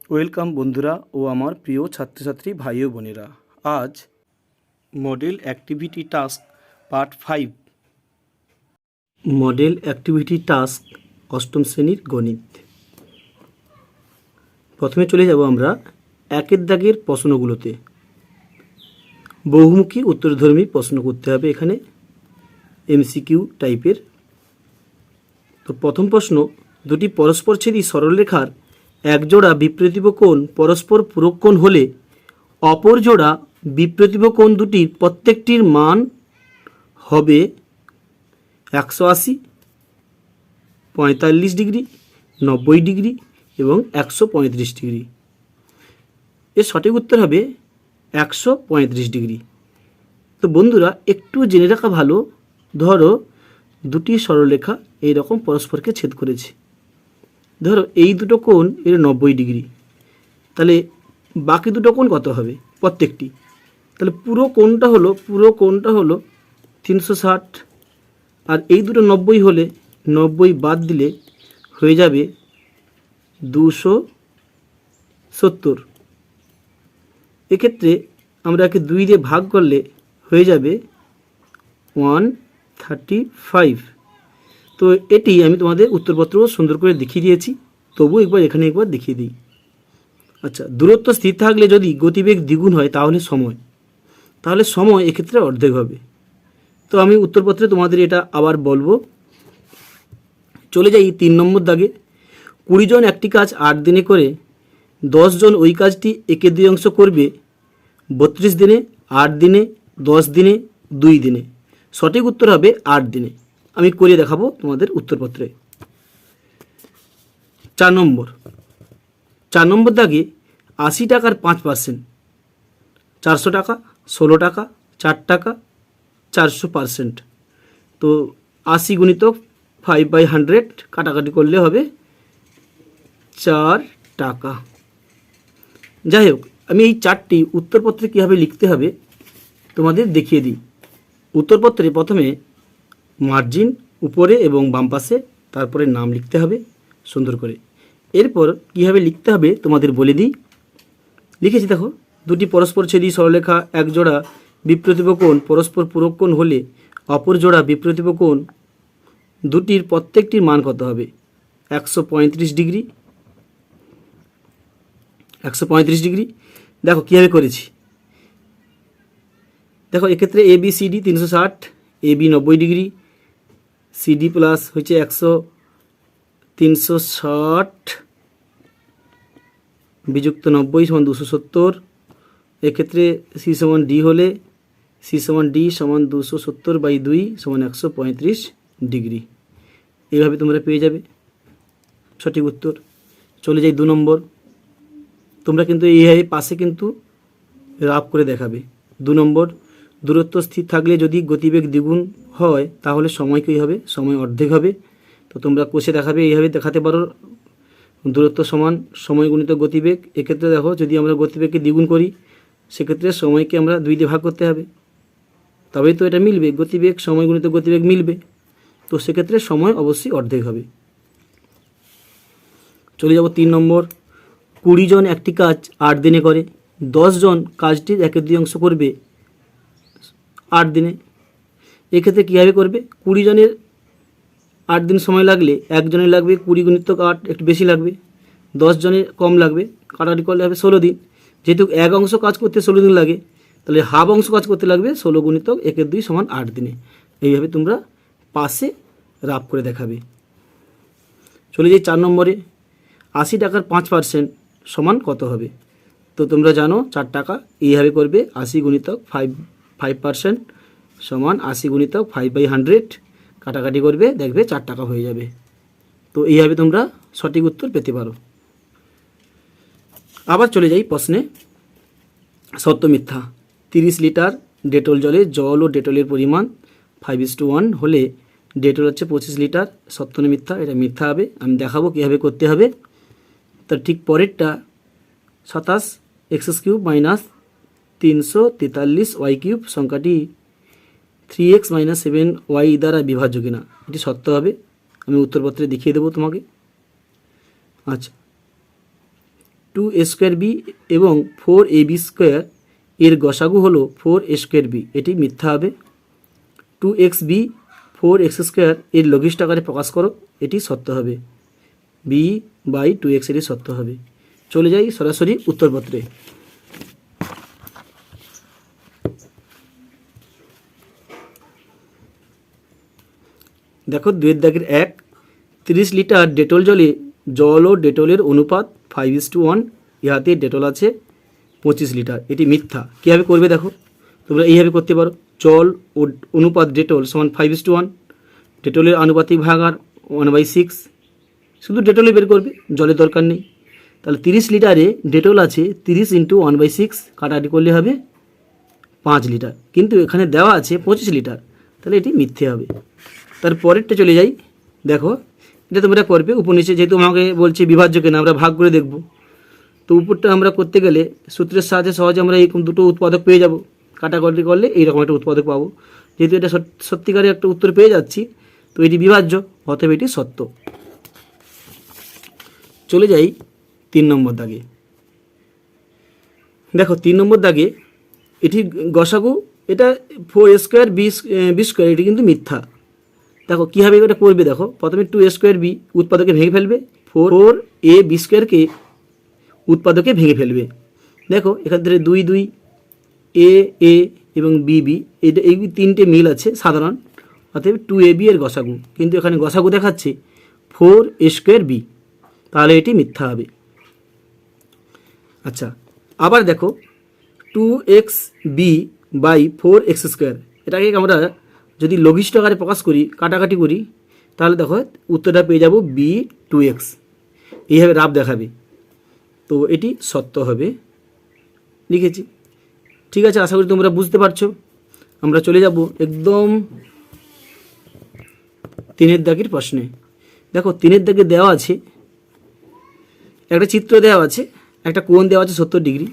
Welcome বন্ধুরা ও আমার প্রিয় ছাত্রছাত্রী ভাই ও বোনেরা। আজ model activity task part 5, model activity task অষ্টম শ্রেণীর গণিত। প্রথমে চলে যাব আমরা একের দাগের প্রশ্নগুলোতে। বহুমুখী উত্তরধর্মী প্রশ্ন করতে হবে এখানে, এমসিকিউ টাইপের। তো প্রথম প্রশ্ন, দুটি পরস্পরছেদী সরলরেখার একজোড়া বিপ্রতিভ কোণ পরস্পর পূরক কোণ হলে অপর জোড়া বিপ্রতিভ কোণ দুটির প্রত্যেকটির মান হবে 180, 45 ডিগ্রি, 90 ডিগ্রি এবং 135 ডিগ্রি। এর সঠিক উত্তর হবে 135 ডিগ্রি। তো বন্ধুরা একটু জেনে রাখা ভালো, ধরো দুটি সরলরেখা এইরকম পরস্পরকে ছেদ করেছে। ধরো এই দুটো কোণ এর 90 ডিগ্রি, তাহলে বাকি দুটো কোণ কত হবে প্রত্যেকটি? তাহলে পুরো কোণটা হলো 360, আর এই দুটো 90 হলে 90 বাদ দিলে হয়ে যাবে 270। এক্ষেত্রে আমরা একে 2 দিয়ে ভাগ করলে হয়ে যাবে 135। তো এটি আমি তোমাদের উত্তরপত্র সুন্দর করে দেখিয়ে দিয়েছি, তবু এখানে একবার দেখিয়ে দিই। আচ্ছা, দূরত্ব স্থির থাকলে যদি গতিবেগ দ্বিগুণ হয় তাহলে সময় এক্ষেত্রে অর্ধেক হবে। তো আমি উত্তরপত্রে তোমাদের এটা আবার বলবো। চলে যাই 3 নম্বর দাগে। 20 জন একটি কাজ 8 দিনে করে 10 জন ওই কাজটি একে 2 অংশ করবে 32 দিনে, 8 দিনে, 10 দিনে, 2 দিনে। সঠিক উত্তর হবে 8 দিনে। আমি করে দেখাবো তোমাদের উত্তরপত্রে। 4 নম্বর দাগে 80 টাকার 5%, 400 টাকা, 16 টাকা, 4 টাকা, 400%। তো 80 গুণিতক 5/100 কাটাকাটি করলে হবে 4 টাকা। যাই হোক, আমি এই চারটি উত্তরপত্রে কীভাবে লিখতে হবে তোমাদের দেখিয়ে দিই। উত্তরপত্রে প্রথমে মার্জিন উপরে এবং বাম পাশে, তারপরে নাম লিখতে হবে সুন্দর করে। এরপর কীভাবে লিখতে হবে তোমাদের বলে দিই। লিখেছি দেখো, দুটি পরস্পরছেদী সরলরেখা একজোড়া বিপ্রতিভ কোণ পরস্পর পূরক কোণ হলে অপর জোড়া বিপ্রতিভ কোণ দুটির প্রত্যেকটির মান কত হবে? 135 ডিগ্রি। 135 ডিগ্রি। দেখো কীভাবে করেছি, দেখো এক্ষেত্রে A B C D 360, A B 90 degree, CD plus হচ্ছে 360 বিযুক্ত 90 সমান 270। এক্ষেত্রে সি সমান ডি হলে সি সমান ডি সমান 270/2 সমান 135 ডিগ্রি। এইভাবে তোমরা পেয়ে যাবে সঠিক উত্তর। চলে যাই 2 নম্বর। তোমরা কিন্তু এইভাবে পাশে কিন্তু রাফ করে দেখাবে। 2 নম্বর, দূরত্ব স্থির থাকলে যদি গতিবেগ দ্বিগুণ হয় তাহলে সময় কী হবে? সময় অর্ধেক হবে। তো তোমরা কষে দেখাবে, এইভাবে দেখাতে পারো, দূরত্ব সমান সময় গুণিত গতিবেগ। এক্ষেত্রে দেখো যদি আমরা গতিবেগকে দ্বিগুণ করি সেক্ষেত্রে সময়কে আমরা 2 দিয়ে ভাগ করতে হবে, তবেই তো এটা মিলবে, গতিবেগ সময় গুণিত গতিবেগ মিলবে। তো সেক্ষেত্রে সময় অবশ্যই অর্ধেক হবে। চলে যাব 3 নম্বর। 20 জন একটি কাজ 8 দিনে করে 10 জন কাজটির একে 2 অংশ করবে 8 দিনে। এক্ষেত্রে কীভাবে করবে? 20 জনের 8 দিন সময় লাগলে একজনের লাগবে 20 গুণিতক 8, একটু বেশি লাগবে। 10 জনের কম লাগবে, কাটাকাটি করলে হবে 16 দিন। যেহেতু এক অংশ কাজ করতে 16 দিন লাগে, তাহলে হাফ অংশ কাজ করতে লাগবে 16 গুণিতক 1/2 সমান 8 দিনে। এইভাবে তোমরা পাশে রাফ করে দেখাবে। চলে যাই 4 নম্বরে। 80 টাকার 5% সমান কত হবে? তো তোমরা জানো 4 টাকা। এইভাবে করবে, 80 গুণিতক 5% সমান 80 গুণিতক 5/100 কাটাকাটি করবে, দেখবে 4 টাকা হয়ে যাবে। তো এইভাবে তোমরা সঠিক উত্তর পেতে পারো। আবার চলে যাই প্রশ্নে। সত্য মিথ্যা। 30 লিটার ডেটল জলে জল ও ডেটলের পরিমাণ 5:1 হলে ডেটল হচ্ছে 25 লিটার। সত্য না মিথ্যা? এটা মিথ্যা হবে। আমি দেখাবো কীভাবে করতে হবে। তার ঠিক পরেরটা 27 x³ - 343 y³ সংখ্যাটি 3x - 7y দ্বারা বিভাজ্য কিনা, এটি সত্য হবে। আমি উত্তরপত্রে দেখিয়ে দেবো তোমাকে। আচ্ছা, 2a² এবং 4ab² এর গসাগু হলো 4a²b, এটি মিথ্যা হবে। 2xb 4x² এর লঘিষ্ঠ আকারে প্রকাশ করো, এটি সত্য হবে। b/2x এটি সত্য হবে। চলে যাই সরাসরি উত্তরপত্রে। দেখো 2 দাগের 1, 30 লিটার ডেটল জলে জল ও ডেটলের অনুপাত 5:1, ইহাতে ডেটল আছে 25 লিটার, এটি মিথ্যা। কীভাবে করবে দেখো, তোমরা এইভাবে করতে পারো। জল ও অনুপাত ডেটল সমান 5:1, ডেটলের আনুপাতিক ভাগার 1/6, শুধু ডেটলে বের করবে, জলের দরকার নেই। তাহলে 30 লিটারে ডেটল আছে 30 × 1/6, কাটাকাটি করলে হবে 5 লিটার, কিন্তু এখানে দেওয়া আছে 25 লিটার, তাহলে এটি মিথ্যে হবে। তার পরেরটা চলে যাই। দেখো এটা তোমরা করবে উপর নিচে, যেহেতু আমাকে বলছে বিভাজ্য কেন, আমরা ভাগ করে দেখব। তো উপরটা আমরা করতে গেলে সূত্রের সাহায্যে সহজে আমরা এরকম দুটো উৎপাদক পেয়ে যাব, কাটাকাটি করলে এইরকম একটা উৎপাদক পাবো। যেহেতু এটা সত্যিকারের একটা উত্তর পেয়ে যাচ্ছি, তো এটি বিভাজ্য, অতএব এটি সত্য। চলে যাই 3 নম্বর দাগে। দেখো 3 নম্বর দাগে এটি গসাগু, এটা 4a² b², এটি কিন্তু মিথ্যা। দেখো কীভাবে এটা করবে, দেখো প্রথমে 2a² b উৎপাদকে ভেঙে ফেলবে, 4ab² উৎপাদকে ভেঙে ফেলবে। দেখো এখান থেকে 2 2 a এবং b এটা এই তিনটে মিল আছে সাধারণ, অতএব 2ab এর গসাগু, কিন্তু এখানে গসাগু দেখাচ্ছে 4a² b, তাহলে এটি মিথ্যা হবে। আচ্ছা, আবার দেখো 2xb/4x², এটাকে আমরা যদি লঘিষ্ঠ আকারে প্রকাশ করি, কাটাকাটি করি, তাহলে দেখো উত্তরটা পেয়ে যাব b/2x, এইভাবে রাব দেখাবে, তো এটি সত্য হবে। লিখেছি, ঠিক আছে, আশা করি তোমরা বুঝতে পারছো। আমরা চলে যাব একদম 3 দাগের প্রশ্নে। দেখো 3 দাগে দেওয়া আছে একটা চিত্র, দেওয়া আছে একটা কোণ দেওয়া আছে 70 ডিগ্রি।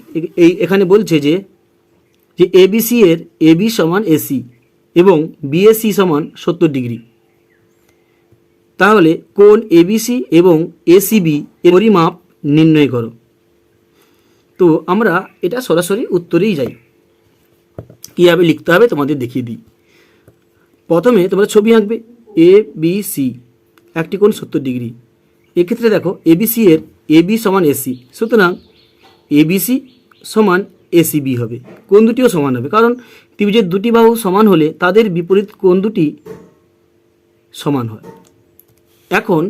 এখানে বলছে যে ABC এর AB সমান AC এবং BAC সমান 70 ডিগ্রি, তাহলে কোণ ABC এবং ACB এর পরিমাপ নির্ণয় করো। তো আমরা এটা সরাসরি উত্তরেই যাই, কীভাবে লিখতে হবে তোমাদের দেখিয়ে দিই। প্রথমে তোমরা ছবি আঁকবে ABC, একটি কোণ 70 ডিগ্রি। এক্ষেত্রে দেখো ABC এর AB সমান AC, সুতরাং ABC সমান ACB হবে, কোণ দুটিও সমান হবে, কারণ ত্রিভুজের দুটি বাহু সমান হলে তাদের বিপরীত কোণ দুটি সমান হয়। এখন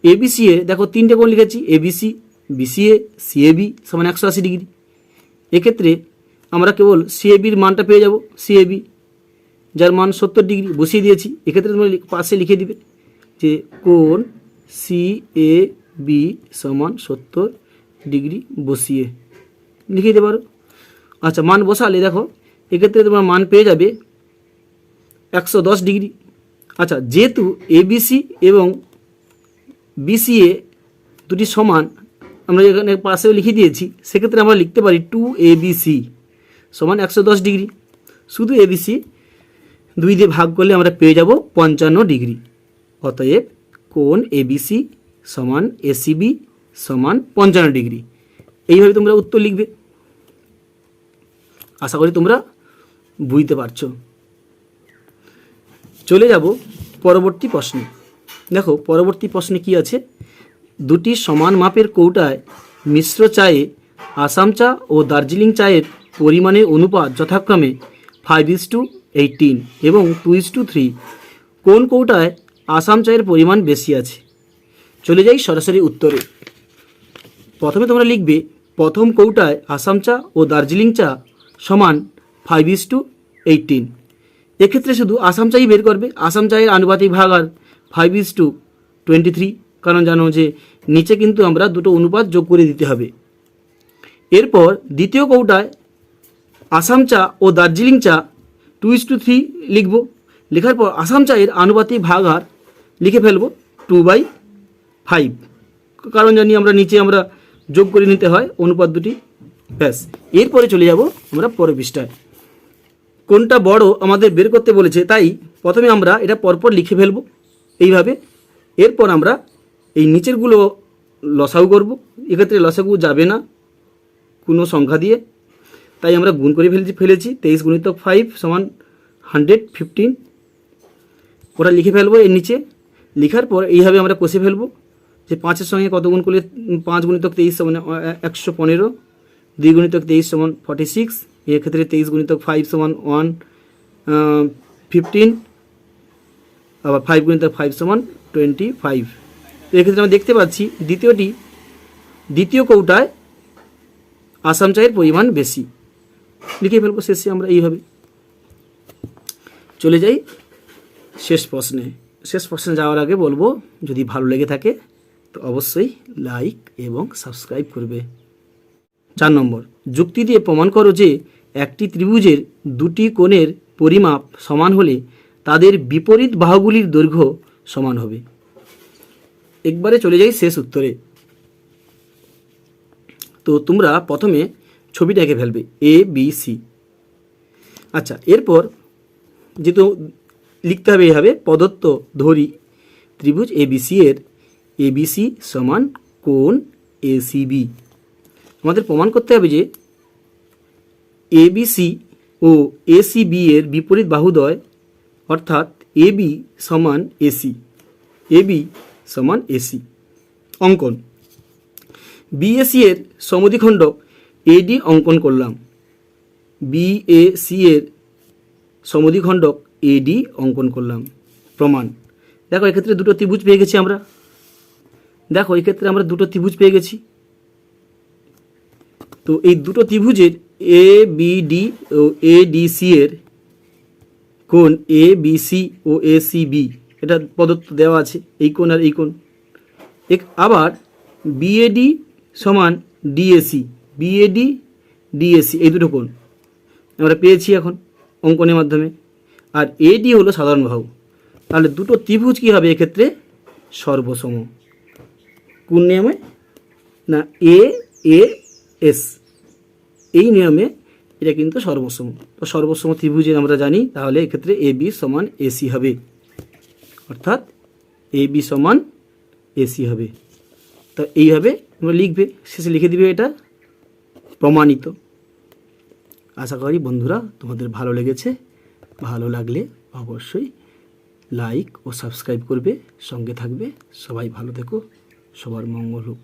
ABC এর দেখো 3টে কোণ লিখেছি, ABC, BCA, CAB সমান 180 ডিগ্রি। এক্ষেত্রে আমরা কেবল CABর মানটা পেয়ে যাব, CAB যার মান 70 ডিগ্রি বসিয়ে দিয়েছি। এক্ষেত্রে তোমরা পাশে লিখে দিবে যে কোণ CAB সমান 70 ডিগ্রি বসিয়ে লিখে দিতে পারো। আচ্ছা, মান বসালে দেখো এক্ষেত্রে তোমার মান পেয়ে যাবে 110 ডিগ্রি। আচ্ছা, যেহেতু ABC এবং BCA দুটি সমান, আমরা এখানে পাশেও লিখে দিয়েছি, সেক্ষেত্রে আমরা লিখতে পারি 2ABC সমান 110 ডিগ্রি। শুধু ABC 2 দিয়ে ভাগ করলে আমরা পেয়ে যাব 55 ডিগ্রি। অতএব কোণ ABC সমান ACB সমান 55 ডিগ্রি। এইভাবে তোমরা উত্তর লিখবে। আশা করি তোমরা বুঝতে পারছো। চলে যাব পরবর্তী প্রশ্নে। দেখো পরবর্তী প্রশ্নে কি আছে, দুটি সমান মাপের কৌটায় মিশ্র চায়ে আসাম চা ও দার্জিলিং চায়ের পরিমাণের অনুপাত যথাক্রমে 5:18 এবং 2:3। কোন কৌটায় আসাম চায়ের পরিমাণ বেশি আছে? চলে যাই সরাসরি উত্তরে। প্রথমে তোমরা লিখবে প্রথম কৌটায় আসাম চা ও দার্জিলিং চা সমান 5:18। এক্ষেত্রে শুধু আসাম চাই বের করবে। আসাম চায়ের আনুপাতিক ভাগ আর 5:23, কারণ জানো যে নিচে কিন্তু আমরা দুটো অনুপাত যোগ করে দিতে হবে। এরপর দ্বিতীয় কৌটায় আসাম চা ও দার্জিলিং চা 2:3 লিখব। লেখার পর আসাম চায়ের আনুপাতিক ভাগ আর লিখে ফেলব 2/5, কারণ জানি আমরা নিচে আমরা যোগ করে নিতে হয় অনুপাত দুটি। ব্যাস, এরপরে চলে যাব আমরা পরের পৃষ্ঠায়। কোনটা বড় আমাদের বের করতে বলেছে, তাই প্রথমে আমরা এটা পরপর লিখে ফেলব এইভাবে। এরপর আমরা এই নিচেরগুলো লসাগু করব। এক্ষেত্রে লসাগু যাবে না, কোনো সংখ্যা দিয়ে, তাই আমরা গুণ করে ফেলেছি 23 গুণিতক 5 সমান 115। ওটা লিখে ফেলবো এর নিচে। লেখার পর এইভাবে আমরা কষে ফেলবো যে 5-এর সঙ্গে কত গুণ করলে 5 গুণিতক 23 সমান 115, 2 গুণিতক 23 সমান 46, এক্ষেত্রে 23 গুণিতক 5 সমান 115, আবার 5 গুণিতক 5 সমান 25। তো এক্ষেত্রে আমরা দেখতে পাচ্ছি দ্বিতীয় কৌটায় আসাম চায়ের পরিমাণ বেশি। লিখে ফেলবো শেষে আমরা এইভাবে। চলে যাই শেষ প্রশ্নে যাওয়ার আগে বলবো, যদি ভালো লেগে থাকে তো অবশ্যই লাইক এবং সাবস্ক্রাইব করবে। 4 নম্বর, যুক্তি দিয়ে প্রমাণ করো যে একটি ত্রিভুজের দুটি কোণের পরিমাপ সমান হলে তাদের বিপরীত বাহুগুলির দৈর্ঘ্য সমান হবে। একবারে চলে যাই শেষ উত্তরে। তো তোমরা প্রথমে ছবিটা এঁকে ফেলবে ABC। আচ্ছা, এরপর যেহেতু লিখতে হবে এইভাবে, প্রদত্ত ধরি ত্রিভুজ ABC সমান কোণ ACB। আমাদের প্রমাণ করতে হবে যে ABC ও ACB এর বিপরীত বাহুদ্বয়, অর্থাৎ AB সমান AC। অঙ্কন, BAC এর সমদ্বিখণ্ডক AD অঙ্কন করলাম। BAC এর সমদ্বিখণ্ডক AD অঙ্কন করলাম। প্রমাণ, দেখো এক্ষেত্রে দুটো ত্রিভুজ পেয়ে গেছি আমরা। তো এই দুটো ত্রিভুজের ABD ও ADC এর কোণ ABC ও ACB, এটা প্রদত্ত দেওয়া আছে, এই কোণ আর এই কোণ। আবার BAD সমান DAC, এই দুটো কোণ আমরা পেয়েছি এখন অঙ্কনের মাধ্যমে। আর AD হলো সাধারণ বাহু। তাহলে দুটো ত্রিভুজ কী হবে এক্ষেত্রে? সর্বসম। কোন নিয়মে? না AAS, এই নিয়মে এটা কিন্তু সর্বসম। তো সর্বসম ত্রিভুজের আমরা জানি, তাহলে এক্ষেত্রে AB সমান AC হবে, অর্থাৎ AB সমান AC হবে। তো এইভাবে তোমরা লিখবে, শেষে লিখে দিবে এটা প্রমাণিত। আশা করি বন্ধুরা তোমাদের ভালো লেগেছে। ভালো লাগলে অবশ্যই লাইক ও সাবস্ক্রাইব করবে, সঙ্গে থাকবে। সবাই ভালো থেকো, সবার মঙ্গল হোক।